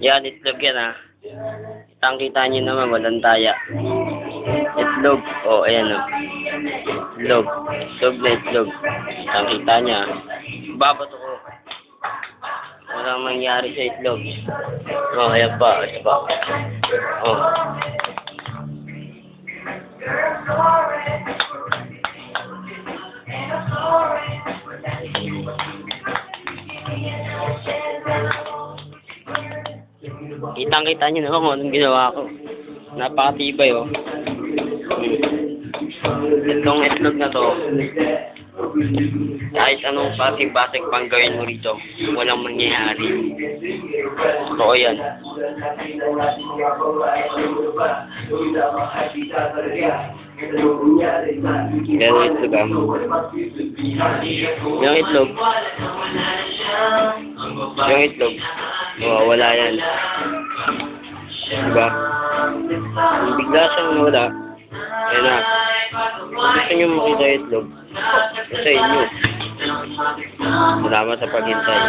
Yan, itlog yan ha. Kitang-kita nyo naman, walang taya. Itlog. O, ayan o. Itlog. Itlog na itlog. Kitang-kita nyo ha. Babato ko. Walang mangyari sa itlog. O, ayan pa. Ayan pa. O. Kitang-kita nyo naman kung anong ginawa ko. Napakatibay oh. Itong itlog na to, kahit anong basig-basig pang gawin mo rito, walang mangyayari. Totoo yan. Pero itlog ah. Yung itlog. Yung itlog. Wala yan. Diba? Yung bigla siyang nawala. Ayan na. Kung gusto nyo makita yung itlog, sa inyo. Salamat sa paghintay.